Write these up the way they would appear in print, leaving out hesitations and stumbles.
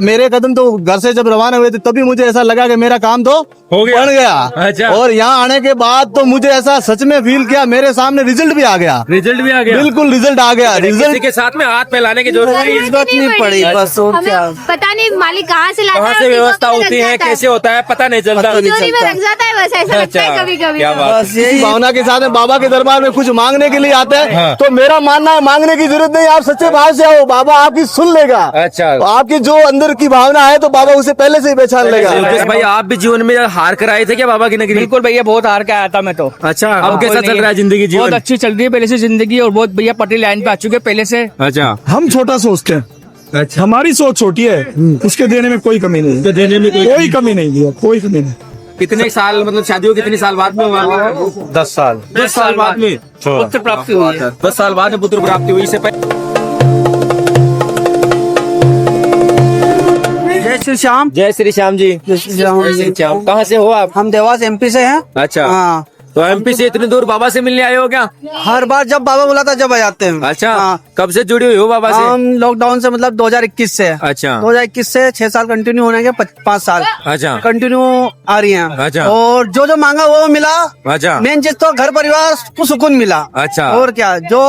मेरे कदम तो घर से जब रवाना हुए थे तभी मुझे ऐसा लगा कि मेरा काम तो हो गया। बन गया। अच्छा। और यहाँ आने के बाद तो मुझे ऐसा सच में फील किया, मेरे सामने रिजल्ट भी आ गया। रिजल्ट भी आ गया। बिल्कुल रिजल्ट आ गया। किसी रिजल्ट के साथ में हाथ फैलाने की जरूरत नहीं। जरूरत नहीं पड़ी, बस और हमें क्या। पता नहीं मालिक कहाँ से लाता है कहाँ और से किसको व्यवस्था पता लग होती है, जाता कैसे होता है, पता नहीं चलता। पता नहीं चोरी में चलता। लग जाता है, बस ऐसा लगता है कभी कभी। क्या बात। बस यही भावना के साथ में बाबा के दरबार में कुछ मांगने के लिए आते हैं। हाँ। तो मेरा मानना है मांगने की जरूरत नहीं, आप सच्चे भाव से आओ, बाबा आपकी सुन लेगा। अच्छा। आपकी जो अंदर की भावना है तो बाबा उसे पहले से ही पहचान लेगा। योगेश भाई, आप भी जीवन में हार कर आए थे क्या बाबा की नगरी? बिल्कुल भैया, बहुत हार के आया था मैं तो। अच्छा, अब कैसा चल रहा है जिंदगी, बहुत जीवन? अच्छी चल रही है पहले से जिंदगी, और बहुत भैया पटरी लाइन पे आ चुके हैं पहले से। अच्छा। हम छोटा सोचते हैं, अच्छा। हमारी सोच छोटी है, उसके देने में कोई कमी नहीं है। देने में कोई कमी नहीं दिया, कोई कमी नहीं। कितने साल, मतलब शादियों कितने साल बाद में हुआ? 10 साल 10 साल बाद में पुत्र प्राप्ति हुई है। 10 साल बाद में पुत्र प्राप्ति हुई। इससे पहले जय श्री श्याम। जय श्री श्याम जी। जय श्री श्याम। कहाँ से हो आप? हम देवास एमपी से हैं। अच्छा। हाँ, तो एमपी से इतनी दूर बाबा से मिलने आए हो क्या? हर बार जब बाबा बुलाता जब आ जाते हैं। अच्छा। हाँ। कब से जुड़ी हुई हो बाबा से? हम लॉकडाउन से मतलब 2021 से। अच्छा। 2021 से 6 साल कंटिन्यू होने के 5 साल अच्छा। कंटिन्यू आ रही हैं। अच्छा। और जो जो मांगा वो मिला। अच्छा। मेन चीज तो घर परिवार को सुकून मिला। अच्छा। और क्या, जो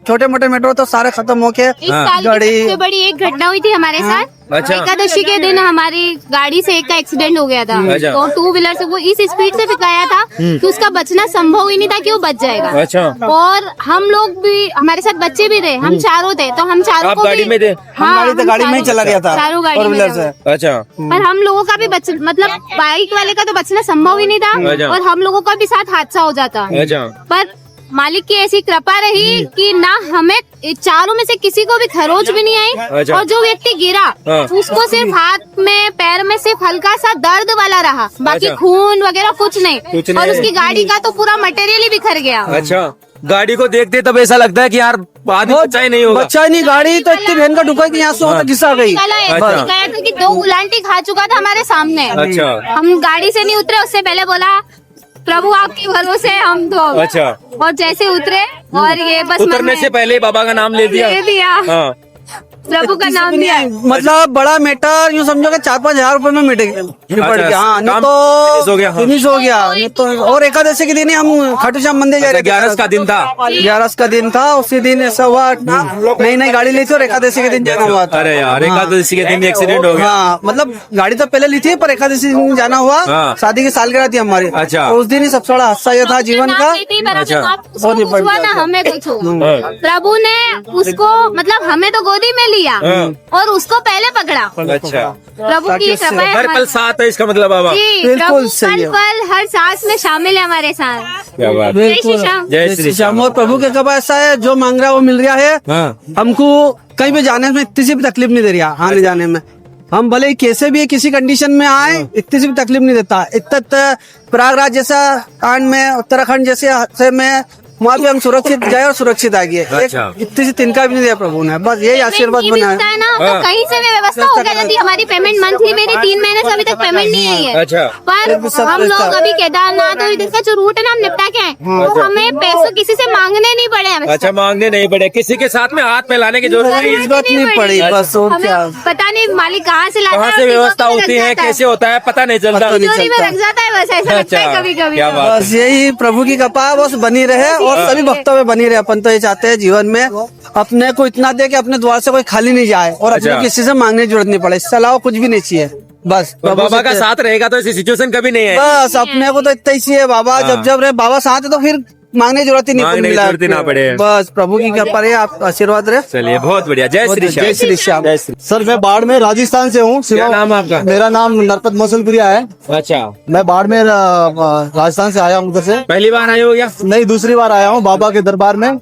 छोटे मोटे मैटर तो सारे खत्म होके इस साल की गाड़ी- सबसे बड़ी एक घटना हुई थी हमारे साथ। अच्छा। एकादशी के दिन हमारी गाड़ी से एक का एक्सीडेंट हो गया था। अच्छा। तो 2 व्हीलर से वो इस स्पीड से फिकाया था कि उसका बचना संभव ही नहीं था कि वो बच जाएगा। अच्छा। और हम लोग भी, हमारे साथ बच्चे भी थे, हम चारों थे, तो हम चारों आप को गाड़ी भी- में थे? हाँ, गाड़ी तो हम गाड़ी में ही चारों- चला गया था, चारों गाड़ी फोर में व्हीलर थे। से। अच्छा। पर हम लोगों का भी मतलब बाइक वाले का तो बचना संभव ही नहीं अच्छा। था, और हम लोगों का भी साथ हादसा हो जाता। अच्छा। पर मालिक की ऐसी कृपा रही कि ना हमें चारों में से किसी को भी खरोच भी नहीं आई। अच्छा। और जो व्यक्ति गिरा हाँ। उसको सिर्फ हाथ में पैर में सिर्फ हल्का सा दर्द वाला रहा, बाकी अच्छा। खून वगैरह कुछ नहीं। कुछ नहीं और है। उसकी गाड़ी का तो पूरा मटेरियल ही बिखर गया। अच्छा। गाड़ी को देखते तब ऐसा लगता है कि यार आदमी बच्चा ही नहीं होगा। बच्चा ही नहीं, गाड़ी तो इतनी बहन का डुका कि यहाँ से होता घिसा गई। निकाला ऐसे अच्छा। गया था कि 2 उलांटी खा चुका था हमारे सामने। अच्छा। हम गाड़ी से नहीं उतरे, उससे पहले बोला प्रभु आपके भरोसे हम तो। अच्छा। और जैसे उतरे और ये बस मन उतरने में से पहले बाबा का नाम ले दिया। ले दिया, हाँ। प्रभु का नाम दिया। मतलब बड़ा मैटर यूँ समझो कि 4-5 हजार रुपए में मिट निपट गया। हाँ, नहीं काम तो फिनिश हो गया। हाँ। फिनिश हो गया। नहीं तो और एकादशी के दिन ही हम खाटू श्याम मंदिर जा रहे थे। 11 का दिन था। 11 का दिन था, उसी दिन ऐसा हुआ नई नई गाड़ी ली थी और एकादशी के दिन जाना हुआ था। अरे यार, एकादशी के दिन एक्सीडेंट हो गया। हाँ, मतलब गाड़ी तो पहले ली थी पर एकादशी के दिन जाना हुआ। हाँ। शादी की सालगिरह थी हमारी। अच्छा। तो उस दिन ही सबसे बड़ा हादसा ये था जीवन का। अच्छा। और निपट हुआ ना गया। हमें कुछ हुआ। हाँ। प्रभु ने उसको मतलब हमें तो गोदी में लिया हाँ। और उसको पहले पकड़ा। अच्छा। प्रभु की कृपा है हर पल हमारे- साथ है, इसका मतलब बाबा। जी, बिल्कुल प्रभु सही है। पल पल हर सांस में शामिल है हमारे साथ। क्या बात। जय श्री श्याम। जय श्री श्याम। और प्रभु के कृपा ऐसा है, जो मांग रहा है वो मिल रहा है। हाँ। हमको कहीं भी जाने में इतनी सी भी तकलीफ नहीं दे रहा, आने जाने में। हम भले ही कैसे भी किसी कंडीशन में आए, इतनी सी भी तकलीफ नहीं देता। इतना प्रयागराज जैसा कांड में, उत्तराखंड जैसे हादसे में वहाँ भी हम सुरक्षित जाए और सुरक्षित आ गए। अच्छा। इतनी सी तिनका भी नहीं दिया प्रभु ने, बस यही आशीर्वाद पेमेंट बना नहीं मिलता है। है ना, हाँ। तो कहीं से भी व्यवस्था हो जाती। हमारी पेमेंट मंथली मेरी 3 महीने से अभी तक पेमेंट नहीं आई है। अच्छा। पर हम लोग अभी केदारनाथ और इधर का जो रूट है ना, हम निपटा के आए, तो हमें पैसों किसी से मांगने नहीं पड़े हमें। अच्छा, मांगने नहीं पड़े, किसी के साथ में हाथ फैलाने की जरूरत नहीं। जरूरत नहीं पड़ी, बस और क्या। हमें पता नहीं मालिक कहाँ से लाता है कहाँ और से किसको व्यवस्था पता लग होती है, जाता कैसे होता है, पता नहीं चलता। पता नहीं चोरी में चलता। लग जाता है, बस ऐसा लगता है अच्छा। कभी कभी। क्या बात। बस यही प्रभु की कृपा बस बनी रहे और सभी भक्तों में बनी रहे। अपन तो ये चाहते हैं जीवन में अपने को इतना दे कि अपने द्वार से कोई खाली नहीं जाए और अपने अच्छा। किसी से मांगने की जरूरत नहीं पड़े। इससे अलावा कुछ भी नहीं चाहिए। बस और प्रभु बाबा से- का साथ रहेगा तो ऐसी सिचुएशन कभी नहीं है। बस अपने को तो इतना ही चाहिए। बाबा हाँ। जब रहे बाबा साथ है तो फिर मांगने की जरूरत ही नहीं मांगने की मिला। जरूरत ही ना पड़े। बस प्रभु की कृपा रहे, आप आशीर्वाद रहे। चलिए, बहुत बढ़िया। जय श्री श्याम। जय श्री श्याम। जय श्री। सर मैं बाड़मेर राजस्थान से हूँ। क्या नाम है आपका? मेरा नाम नरपत मसलपुरिया है। अच्छा। मैं बाड़मेर राजस्थान से आया हूँ उधर से। पहली बार आए हो क्या? नहीं, दूसरी बार आया हूँ बाबा के दरबार में।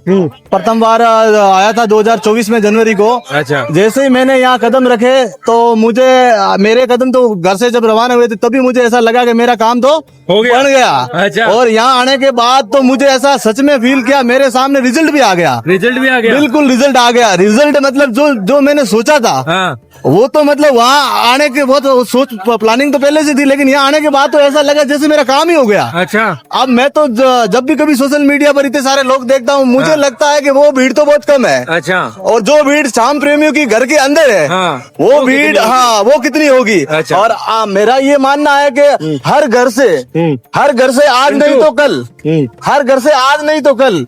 प्रथम बार आया था 2024 में जनवरी को। अच्छा। जैसे ही मैंने यहाँ कदम रखे तो मुझे मेरे कदम तो घर से जब रवाना हुए थे तभी मुझे ऐसा लगा कि मेरा काम तो हो गया। बन गया। अच्छा। और यहाँ आने के बाद तो मुझे ऐसा ऐसा सच में फील किया, मेरे सामने रिजल्ट भी आ गया। रिजल्ट भी आ गया? बिल्कुल रिजल्ट आ गया। रिजल्ट मतलब जो मैंने सोचा था हाँ। वो तो मतलब वहाँ आने के बहुत सोच प्लानिंग तो पहले से थी, लेकिन यहाँ आने के बाद तो ऐसा लगा जैसे मेरा काम ही हो गया। अच्छा। अब मैं तो जब भी कभी सोशल मीडिया पर इतने सारे लोग देखता हूँ, मुझे लगता है कि वो भीड़ तो बहुत कम है। अच्छा। और जो भीड़ शाम प्रेमियों की घर के अंदर है, हाँ, वो भीड़, हाँ, वो कितनी होगी। अच्छा। और मेरा ये मानना है कि हर घर से आज नहीं तो कल, हर घर से आज नहीं तो कल,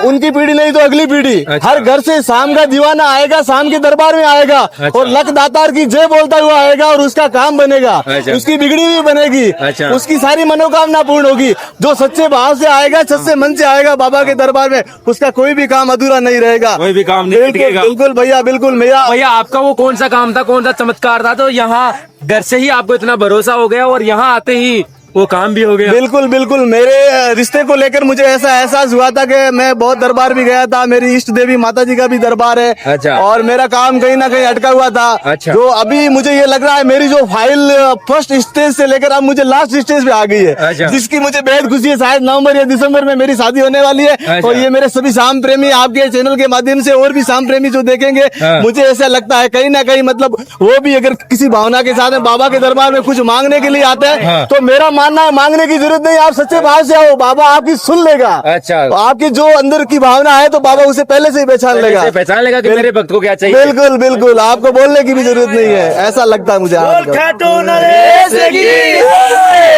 उनकी पीढ़ी नहीं तो अगली पीढ़ी, अच्छा। हर घर से शाम का दीवाना आएगा, शाम के दरबार में आएगा। अच्छा। और लक दातार की जय बोलता हुआ आएगा और उसका काम बनेगा। अच्छा। उसकी बिगड़ी भी बनेगी। अच्छा। उसकी सारी मनोकामना पूर्ण होगी। जो सच्चे भाव से आएगा, सच्चे मन से आएगा बाबा के दरबार में, उसका कोई भी काम अधूरा नहीं रहेगा। कोई भी काम नहीं बिल्कुल अटकेगा। बिल्कुल भैया, बिल्कुल मेरा भैया आपका वो कौन सा काम था, कौन सा चमत्कार था, तो यहाँ घर से ही आपको इतना भरोसा हो गया और यहाँ आते ही वो काम भी हो गया? बिल्कुल बिल्कुल। मेरे रिश्ते को लेकर मुझे ऐसा एहसास हुआ था कि मैं बहुत दरबार भी गया था, मेरी इष्ट देवी माता जी का भी दरबार है। अच्छा। और मेरा काम कहीं ना कहीं अटका हुआ था। अच्छा। जो अभी मुझे ये लग रहा है मेरी जो फाइल फर्स्ट स्टेज से लेकर अब मुझे लास्ट स्टेज पे आ गई है। अच्छा। जिसकी मुझे बेहद खुशी है। शायद नवंबर या दिसंबर में मेरी शादी होने वाली है। अच्छा। और ये मेरे सभी शाम प्रेमी आपके चैनल के माध्यम से और भी शाम प्रेमी जो देखेंगे, हाँ। मुझे ऐसा लगता है कहीं ना कहीं मतलब वो भी अगर किसी भावना के साथ बाबा के दरबार में कुछ मांगने के लिए आते हैं, हाँ। तो मेरा मानना है मांगने की जरूरत नहीं, आप सच्चे भाव से आओ, बाबा आपकी सुन लेगा। अच्छा। तो आपकी जो अंदर की भावना है तो बाबा उसे पहले से ही पहचान लेगा। पहचान लेगा कि मेरे भक्त को क्या चाहिए। बिल्कुल बिल्कुल, आपको बोलने की भी जरूरत नहीं है, ऐसा लगता है मुझे।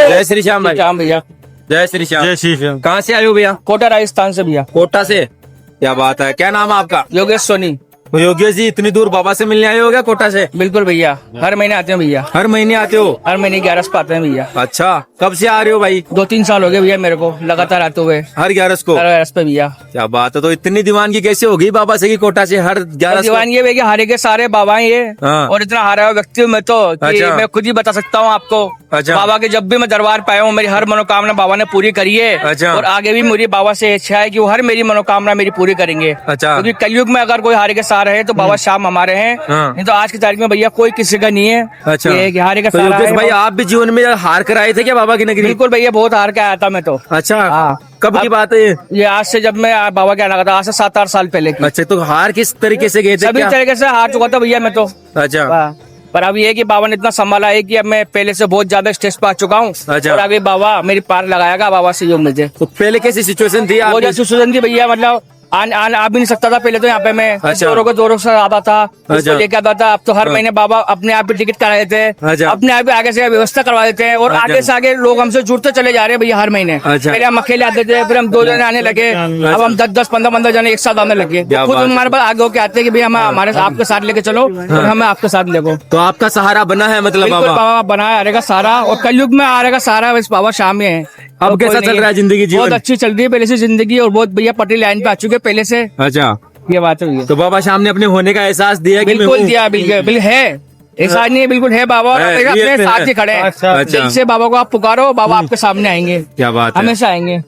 जय श्री श्याम भाई। श्याम भैया, जय श्री श्याम। जय श्री श्याम। कहाँ से आए हो भैया? कोटा राजस्थान से भैया। कोटा से। क्या बात है, क्या नाम है आपका? योगेश सोनी। योगेश जी, इतनी दूर बाबा से मिलने आए हो क्या कोटा से? बिल्कुल भैया, हर महीने आते हैं भैया। हर महीने आते हो? हर महीने 11 को आते हैं भैया। अच्छा, कब से आ रहे हो भाई? 2-3 साल हो गए भैया मेरे को लगातार आते हुए। हर 11 को? हर 11 पे भैया। क्या बात है, तो इतनी दीवानगी कैसे होगी बाबा से की कोटा से हर 11 दीवान ये है कि हारे के सारे बाबा ही है। हाँ। और इतना हारा हुआ व्यक्ति हूँ मैं तो कि अच्छा। मैं खुद ही बता सकता हूँ आपको। अच्छा। बाबा के जब भी मैं दरबार पाया हूँ, मेरी हर मनोकामना बाबा ने पूरी करी है। अच्छा। और आगे भी मेरी बाबा से इच्छा है कि वो हर मेरी मनोकामना मेरी पूरी करेंगे। अच्छा। क्योंकि कलयुग में अगर कोई हारे के सहारा है तो बाबा श्याम हमारे हैं। हाँ। नहीं तो आज की तारीख में भैया कोई किसी का नहीं है। अच्छा। ये कि हारे का तो सहारा योगेश है। भाई, आप भी जीवन में हार कर आए थे क्या बाबा की नगरी? बिल्कुल भैया, बहुत हार के आया था मैं तो। अच्छा। हाँ। कब की बात है ये? ये आज से जब मैं बाबा के आना लगा था, आज से 7-8 साल पहले की। अच्छा, तो हार किस तरीके से गए थे? सभी क्या? तरीके से हार चुका था भैया मैं तो। अच्छा। हाँ। पर अब ये है कि बाबा ने इतना संभाला है कि अब मैं पहले से बहुत ज्यादा स्टेज पर आ चुका हूँ। अच्छा। और आगे बाबा मेरी पार लगाएगा, बाबा से योग मुझे। तो पहले कैसी सिचुएशन थी वो आपकी? जैसी सुजन थी भैया, मतलब आ भी नहीं सकता था पहले तो यहाँ पे मैं। अच्छा। जोरों से आता था, अच्छा। उसको लेके आता था। अब तो हर हाँ। महीने बाबा अपने आप भी टिकट करा देते हैं, अच्छा। अपने आप भी आगे से व्यवस्था करवा देते हैं। और अच्छा। आगे से आगे लोग हमसे जुड़ते चले जा रहे हैं भैया हर महीने। अच्छा। पहले हम अकेले आते थे, फिर हम 2 जने आने लगे, अब हम 10-10, 15-15 जने एक साथ आने लगे। क्या खुद बात है। हमारे पास आगे होके आते हैं कि भैया हम हमारे आपके साथ लेके चलो और हमें आपके साथ लेको। तो आपका सहारा बना है मतलब बिल्कुल बाबा? बाबा बनाया आ रहेगा सारा। और कलयुग में आ रहेगा सारा, बस बाबा शाम में है। अब कैसा चल रहा है जिंदगी, जीवन? बहुत अच्छी चल रही है पहले से जिंदगी, और बहुत भैया पटरी लाइन पे आ चुके हैं पहले से। अच्छा। ये बात है भैया। तो बाबा शाम ने अपने होने का एहसास दिया कि मैं बिल्कुल हूँ? दिया, बिल्कुल है। ऐसा नहीं है, बिल्कुल है बाबा। और है, अपने ये अपने है। साथ ही खड़े हैं। अच्छा। दिल से बाबा को आप पुकारो, बाबा आपके सामने आएंगे। क्या बात है। हमेशा आएंगे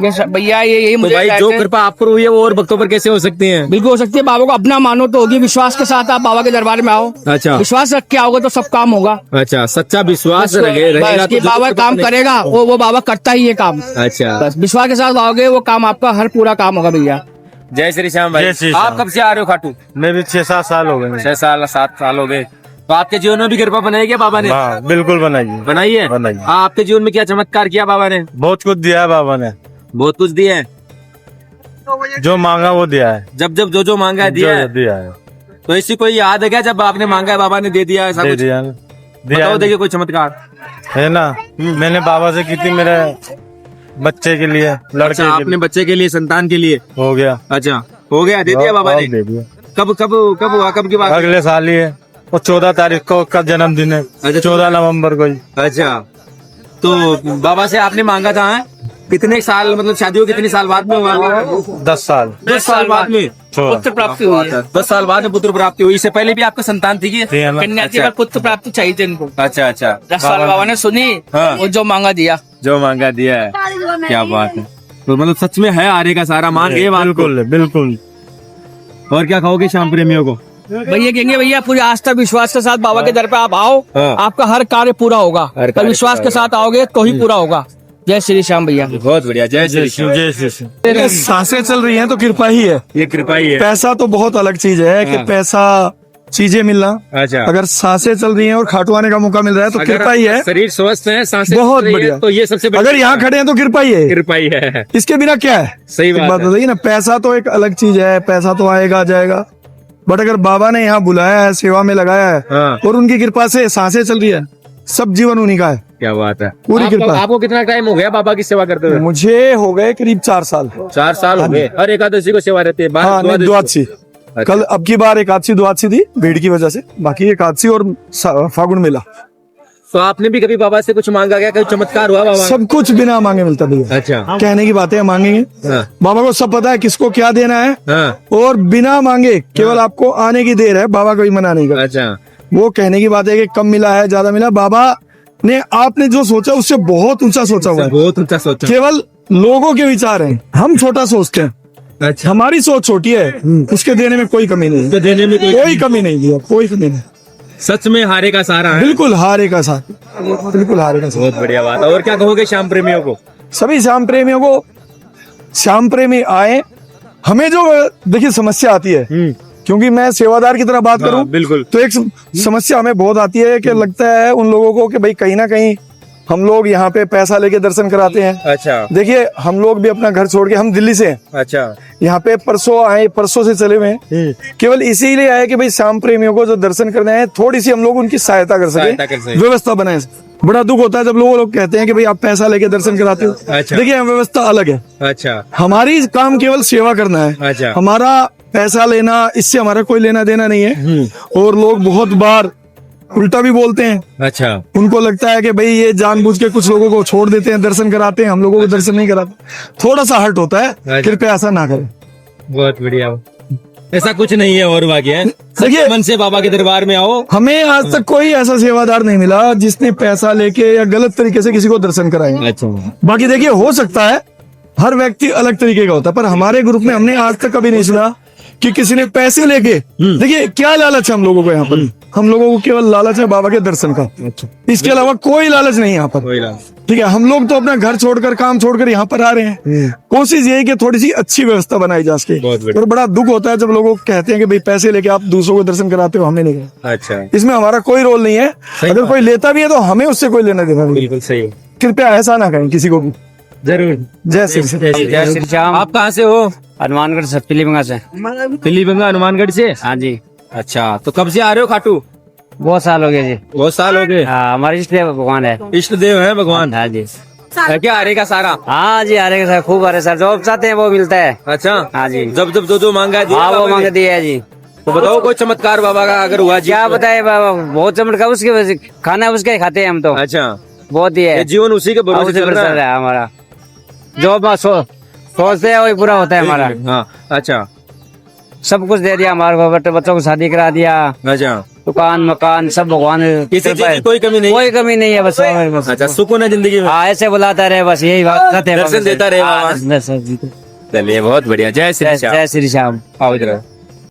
भैया। यही तो मुझे भाई, कहते जो हैं। कृपा आप पर हुई है वो और भक्तों पर कैसे हो सकती है? बिल्कुल हो सकती है। बाबा को अपना मानो तो होगी। विश्वास के साथ आप बाबा के दरबार में आओ। अच्छा। विश्वास रख के आओगे तो सब काम होगा। अच्छा, सच्चा विश्वास बस रहेगा कि तो बाबा जो काम करेगा, वो बाबा करता ही है काम। अच्छा। बस विश्वास के साथ आओगे, वो काम आपका हर पूरा काम होगा भैया। जय श्री श्याम भाई। जय श्री श्याम। आप कब से आ रहे हो खाटू? मैं भी 6-7 साल हो गए। 6 साल 7 साल हो गए। तो आपके जीवन में भी कृपा बनाई क्या बाबा ने? हाँ, बिल्कुल बनाइए। बनाई है। बनाइए। आपके जीवन में क्या चमत्कार किया बाबा ने? बहुत कुछ दिया है बाबा ने, बहुत कुछ दिए हैं। जो मांगा वो दिया है। जब जो मांगा है दिया जो है। दिया है, तो ऐसी कोई याद है क्या जब आपने मांगा है बाबा ने दे दिया, ऐसा दे कुछ? दिया दिया बताओ, देखिए कोई चमत्कार है ना। मैंने बाबा से की थी मेरे बच्चे के लिए, लड़के अच्छा, के आपने लिए। बच्चे के लिए, संतान के लिए। हो गया। अच्छा, हो गया, दे दिया बाबा और ने। दे दिया। कब हुआ, कब की बात? अगले साल ही है, और 14 तारीख को उसका जन्मदिन है। अच्छा। 14 नवंबर को ही। अच्छा, तो बाबा से आपने मांगा था, हैं? कितने साल, मतलब शादी को कितने साल बाद में हुआ? 10 साल। 10 साल बाद में पुत्र प्राप्ति हुई है। 10 साल बाद में पुत्र प्राप्ति हुई। इससे पहले भी आपका संतान थी थी है ना। कन्या थी, अच्छा। पर पुत्र प्राप्ति चाहिए थे इनको। अच्छा अच्छा, 10 साल बाबा ने सुनी, हाँ। वो जो मांगा दिया। जो मांगा दिया है। क्या बात है। तो मतलब सच में है आरे का सारा मांग ये बात को। बिल्कुल बिल्कुल। और क्या खाओगे शाम प्रेमियों को? भैया कहेंगे भैया पूरी आस्था विश्वास के साथ बाबा के दर पे आप आओ, हाँ। आपका हर कार्य पूरा होगा। हर पर कार्य विश्वास पूरा के साथ आओगे तो ही पूरा होगा। जय श्री श्याम भैया। बहुत बढ़िया, जय श्री श्याम। जय श्री श्याम। सांसें चल रही हैं तो कृपा ही है। ये कृपा ही है। पैसा तो बहुत अलग चीज है कि पैसा चीजें मिलना, अच्छा, अगर सांसें चल रही हैं और खाटू आने का मौका मिल रहा है तो कृपा ही है। शरीर स्वस्थ है, सांसें बहुत चल रही है, बढ़िया। तो ये सबसे बड़ी अगर यहाँ खड़े हैं तो कृपा ही है, कृपा ही है। इसके बिना क्या है। सही एक बात है। बताइए ना, पैसा तो एक अलग चीज है, पैसा तो आएगा जाएगा, बट अगर बाबा ने यहाँ बुलाया है, सेवा में लगाया है हाँ। और उनकी कृपा से सांसें चल रही है, सब जीवन उन्हीं का है। क्या बात है। पूरी कृपा। आपको कितना टाइम हो गया बाबा की सेवा करते हुए? मुझे हो गए करीब 4 साल। 4 साल हो गए। हर एकादशी को सेवा रहती है। हाँ, नहीं, द्वादशी। अच्छा। कल अब की बार एकादशी द्वादशी थी भीड़ की वजह से, बाकी एकादशी और फागुन मेला तो आपने भी कभी बाबा से कुछ मांगा क्या? कोई चमत्कार हुआ बाबा? सब कुछ बिना मांगे मिलता भैया। अच्छा। कहने की बातें मांगेंगे, हाँ। बाबा को सब पता है किसको क्या देना है, हाँ। और बिना मांगे केवल आपको आने की देर है, बाबा कोई मना नहीं करता। अच्छा। वो कहने की बात है कि कम मिला है ज्यादा मिला, बाबा ने आपने जो सोचा उससे बहुत ऊंचा सोचा हुआ है। बहुत ऊंचा सोचा। केवल लोगों के विचार हैं, हम छोटा सोचते हैं। अच्छा। हमारी सोच छोटी है, उसके देने में कोई कमी नहीं है। देने में कोई कमी नहीं दिया, कोई कमी नहीं। सच में हारे का सहारा है। बिल्कुल हारे का साथ, बिल्कुल हारे का साथ। बहुत बढ़िया बात है। और क्या कहोगे श्याम प्रेमियों को? सभी श्याम प्रेमियों को, श्याम प्रेमी आए। हमें जो देखिए समस्या आती है, क्योंकि मैं सेवादार की तरह बात करूं, बिल्कुल। तो एक समस्या हमें बहुत आती है कि लगता है उन लोगों को कि भाई कहीं ना कहीं हम लोग यहाँ पे पैसा लेके दर्शन कराते हैं। अच्छा। देखिए हम लोग भी अपना घर छोड़ के, हम दिल्ली से हैं, अच्छा। यहाँ पे परसों आए, परसों से चले हुए हैं, केवल इसीलिए आए कि भाई श्याम प्रेमियों को जो दर्शन करने आए, थोड़ी सी हम लोग उनकी सहायता कर सके, व्यवस्था बनाए। बड़ा दुख होता है जब लोग कहते हैं कि भाई आप पैसा लेके दर्शन कराते हो। अच्छा। देखिए व्यवस्था अलग है, अच्छा। हमारी काम केवल सेवा करना है। अच्छा। हमारा पैसा लेना, इससे हमारा कोई लेना देना नहीं है। और लोग बहुत बार उल्टा भी बोलते हैं। अच्छा। उनको लगता है कि भाई ये जानबूझ के कुछ लोगों को छोड़ देते हैं, दर्शन कराते हैं, हम लोगों को दर्शन नहीं कराते। थोड़ा सा हर्ट होता है, कृपया ऐसा ना करें। बहुत बढ़िया। ऐसा कुछ नहीं है और बाकी है। देखिए, मन से बाबा के दरबार में आओ। हमें आज तक कोई ऐसा सेवादार नहीं मिला जिसने पैसा लेके या गलत तरीके से किसी को दर्शन कराए। अच्छा। बाकी देखिए हो सकता है, हर व्यक्ति अलग तरीके का होता है, पर हमारे ग्रुप में हमने आज तक कभी नहीं सुना कि किसी ने पैसे लेके, देखिए क्या लालच है हम लोगों को यहाँ पर, हम लोगों को केवल लालच है बाबा के दर्शन का। इसके अलावा कोई लालच नहीं है यहाँ पर। ठीक है, हम लोग तो अपना घर छोड़कर, काम छोड़कर यहाँ पर आ रहे हैं। कोशिश यही कि थोड़ी सी अच्छी व्यवस्था बनाई जा सके। और बड़ा दुख होता है जब लोग कहते हैं कि भाई पैसे लेके आप दूसरों को दर्शन कराते हो, हमने नहीं करा। अच्छा। इसमें हमारा कोई रोल नहीं है। अगर कोई लेता भी है तो हमें उससे कोई लेना देना नहीं। बिल्कुल सही। कृपया ऐसा ना करें किसी को भी। जरूर। जय श्री कृष्ण। जय श्री श्याम। आप कहाँ से हो? हनुमानगढ़ से, पीलीभंगा से। पीलीभंगा हनुमानगढ़ से? हाँ जी। अच्छा, तो कब से आ रहे हो खाटू? बहुत साल हो गए जी। बहुत साल हो गए। हाँ, हमारे इष्ट देव भगवान है। इष्ट देव है भगवान। हाँ जी। है क्या हारे का सारा? हाँ जी, आ रहे सर, खूब आ रहे सर, जो चाहते हैं वो मिलता है। अच्छा। हाँ जी। जब जब जो मांगा दिया हाँ, वो बाबा ने? मांग दिया है जी। तो बताओ कोई चमत्कार बाबा का अगर हुआ जी? क्या बताए बाबा, बहुत चमत्कार, उसके वजह से खाना उसका ही खाते हैं हम तो। अच्छा। बहुत ही ये है, जीवन उसी के भरोसे उसी चल पर रहा चल है। रहा है हमारा, जो बात सोचते हैं वही पूरा होता है हमारा। हाँ। अच्छा। सब कुछ दे दिया हमारे को, बच्चों को शादी करा दिया, अच्छा। दुकान मकान सब भगवान किसी चीज की कोई कमी नहीं? कोई कमी नहीं है, बस अच्छा, सुकून है जिंदगी में। हाँ, ऐसे बुलाता रहे, बस यही बात है। दर्शन देता रहे हाँ, बाबा। बस, चलिए बहुत बढ़िया। जय श्री श्याम। जय श्री श्याम। आओ इधर।